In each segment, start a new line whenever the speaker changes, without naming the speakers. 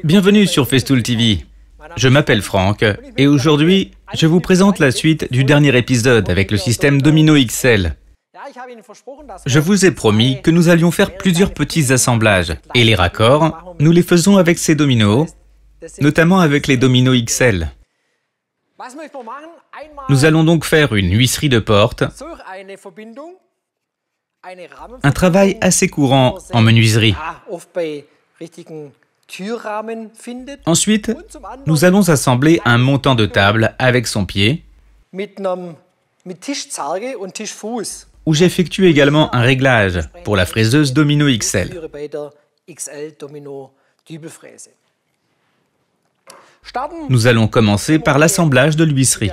Bienvenue sur Festool TV. Je m'appelle Franck et aujourd'hui, je vous présente la suite du dernier épisode avec le système Domino XL. Je vous ai promis que nous allions faire plusieurs petits assemblages et les raccords, nous les faisons avec ces dominos, notamment avec les dominos XL. Nous allons donc faire une huisserie de porte, un travail assez courant en menuiserie. Ensuite, nous allons assembler un montant de table avec son pied, où j'effectue également un réglage pour la fraiseuse Domino XL. Nous allons commencer par l'assemblage de l'huisserie.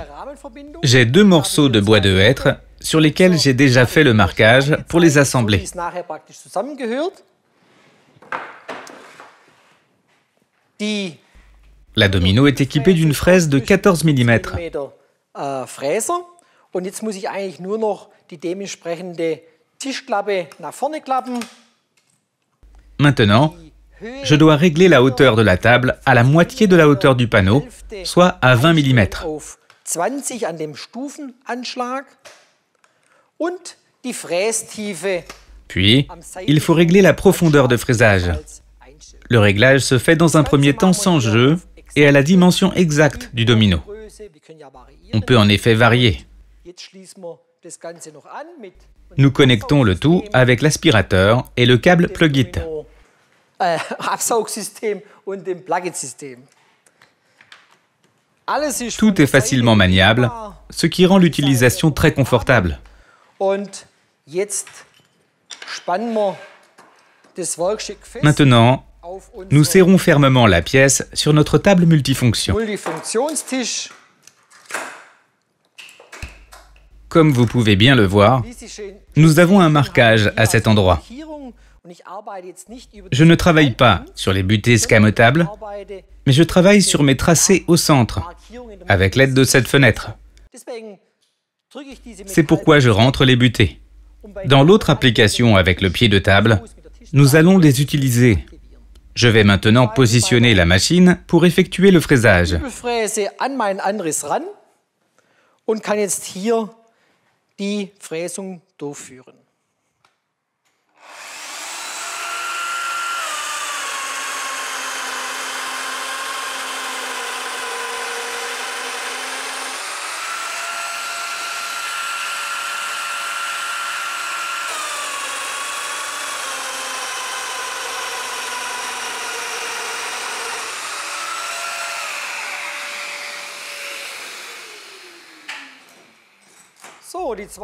J'ai deux morceaux de bois de hêtre sur lesquels j'ai déjà fait le marquage pour les assembler. La Domino est équipée d'une fraise de 14 mm. Maintenant, je dois régler la hauteur de la table à la moitié de la hauteur du panneau, soit à 20 mm. Puis, il faut régler la profondeur de fraisage. Le réglage se fait dans un premier temps sans jeu et à la dimension exacte du domino. On peut en effet varier. Nous connectons le tout avec l'aspirateur et le câble plug-it. Tout est facilement maniable, ce qui rend l'utilisation très confortable. Maintenant, nous serrons fermement la pièce sur notre table multifonction. Comme vous pouvez bien le voir, nous avons un marquage à cet endroit. Je ne travaille pas sur les butées escamotables, mais je travaille sur mes tracés au centre, avec l'aide de cette fenêtre. C'est pourquoi je rentre les butées. Dans l'autre application avec le pied de table, nous allons les utiliser. Je vais maintenant positionner la machine pour effectuer le fraisage.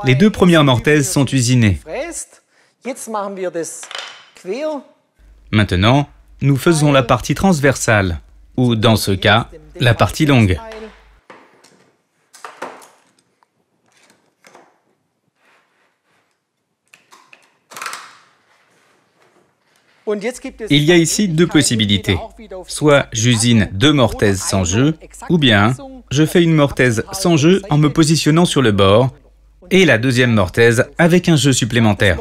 Les deux premières mortaises sont usinées. Maintenant, nous faisons la partie transversale, ou dans ce cas, la partie longue. Il y a ici deux possibilités. Soit j'usine deux mortaises sans jeu, ou bien je fais une mortaise sans jeu en me positionnant sur le bord, et la deuxième mortaise avec un jeu supplémentaire.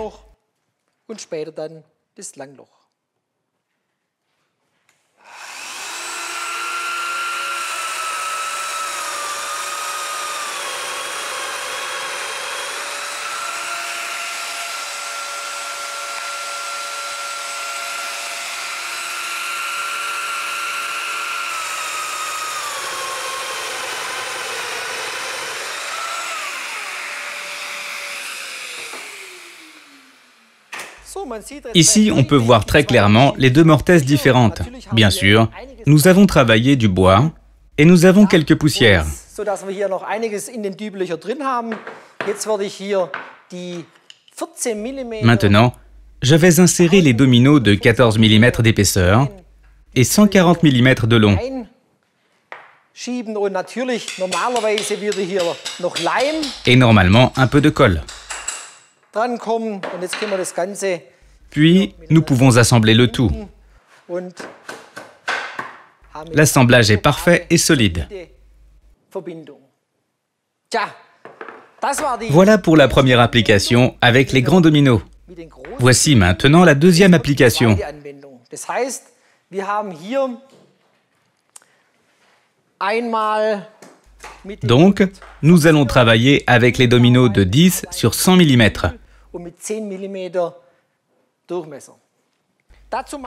Ici, on peut voir très clairement les deux mortaises différentes. Bien sûr, nous avons travaillé du bois et nous avons quelques poussières. Maintenant, je vais insérer les dominos de 14 mm d'épaisseur et 140 mm de long. Et normalement, un peu de colle. Puis, nous pouvons assembler le tout. L'assemblage est parfait et solide. Voilà pour la première application avec les grands dominos. Voici maintenant la deuxième application. Donc, nous allons travailler avec les dominos de 10 sur 100 mm.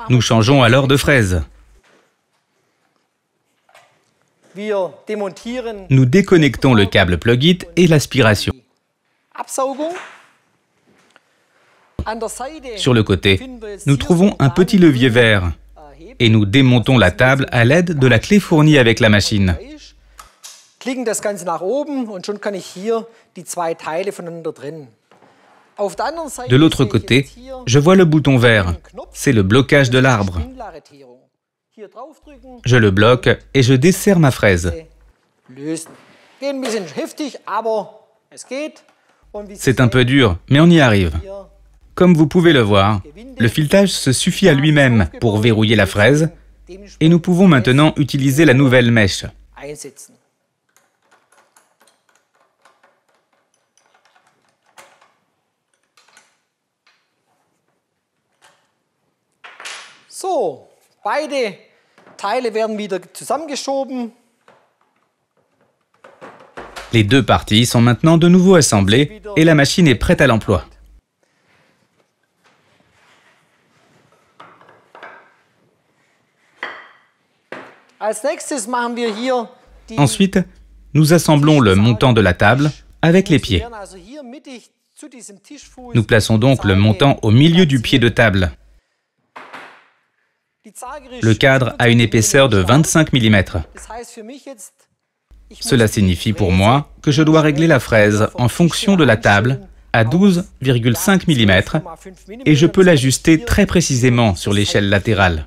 Nous changeons alors de fraise. Nous déconnectons le câble plug-it et l'aspiration. Sur le côté, nous trouvons un petit levier vert et nous démontons la table à l'aide de la clé fournie avec la machine. De l'autre côté, je vois le bouton vert. C'est le blocage de l'arbre. Je le bloque et je desserre ma fraise. C'est un peu dur, mais on y arrive. Comme vous pouvez le voir, le filetage se suffit à lui-même pour verrouiller la fraise et nous pouvons maintenant utiliser la nouvelle mèche.
So, beide Teile werden wieder zusammengeschoben.
Les deux parties sont maintenant de nouveau assemblées et la machine est prête à l'emploi. Ensuite, nous assemblons le montant de la table avec les pieds. Nous plaçons donc le montant au milieu du pied de table. Le cadre a une épaisseur de 25 mm. Cela signifie pour moi que je dois régler la fraise en fonction de la table à 12,5 mm et je peux l'ajuster très précisément sur l'échelle latérale.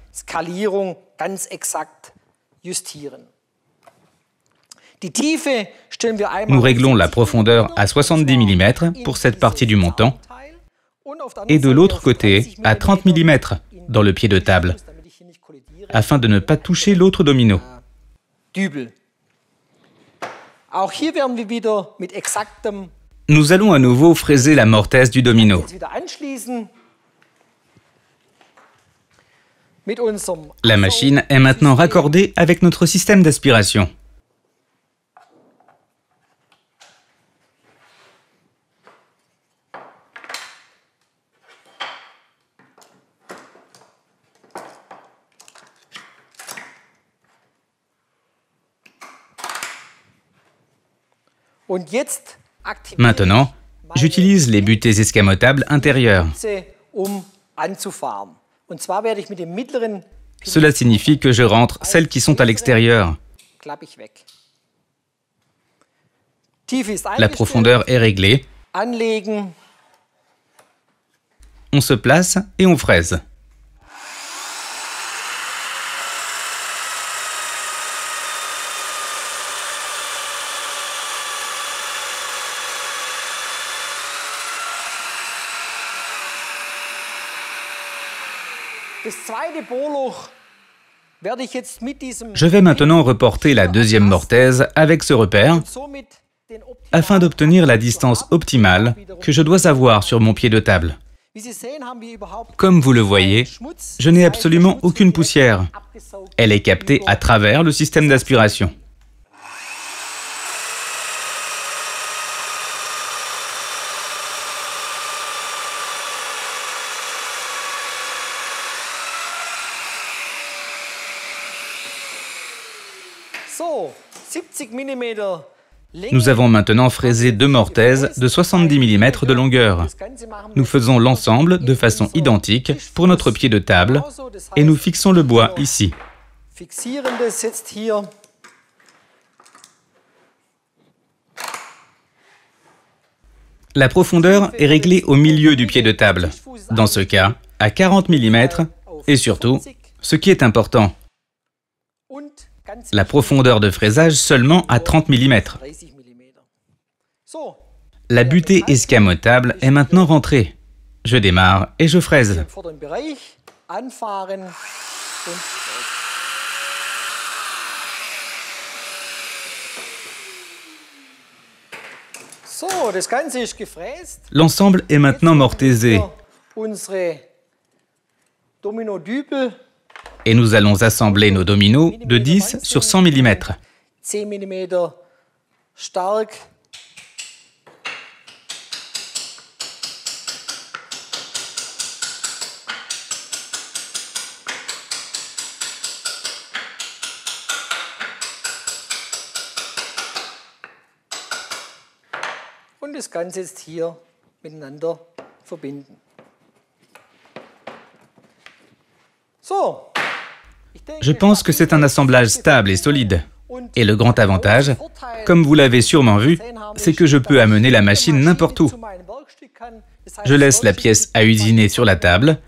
Nous réglons la profondeur à 70 mm pour cette partie du montant et de l'autre côté à 30 mm dans le pied de table, afin de ne pas toucher l'autre domino. Nous allons à nouveau fraiser la mortaise du domino. La machine est maintenant raccordée avec notre système d'aspiration. Maintenant, j'utilise les butées escamotables intérieures. Cela signifie que je rentre celles qui sont à l'extérieur. La profondeur est réglée. On se place et on fraise. Je vais maintenant reporter la deuxième mortaise avec ce repère afin d'obtenir la distance optimale que je dois avoir sur mon pied de table. Comme vous le voyez, je n'ai absolument aucune poussière. Elle est captée à travers le système d'aspiration. Nous avons maintenant fraisé deux mortaises de 70 mm de longueur. Nous faisons l'ensemble de façon identique pour notre pied de table et nous fixons le bois ici. La profondeur est réglée au milieu du pied de table, dans ce cas à 40 mm et surtout, ce qui est important, la profondeur de fraisage seulement à 30 mm. La butée escamotable est maintenant rentrée. Je démarre et je fraise. L'ensemble est maintenant mortaisé. Et nous allons assembler nos dominos de 10 sur 100 mm.
10 mm stark. Und das Ganze jetzt hier miteinander verbinden. So.
Je pense que c'est un assemblage stable et solide. Et le grand avantage, comme vous l'avez sûrement vu, c'est que je peux amener la machine n'importe où. Je laisse la pièce à usiner sur la table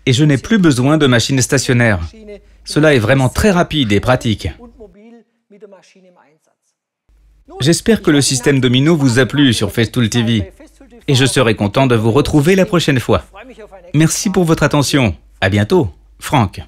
et je n'ai plus besoin de machine stationnaire. Cela est vraiment très rapide et pratique. J'espère que le système Domino vous a plu sur Festool TV et je serai content de vous retrouver la prochaine fois. Merci pour votre attention. À bientôt, Franck.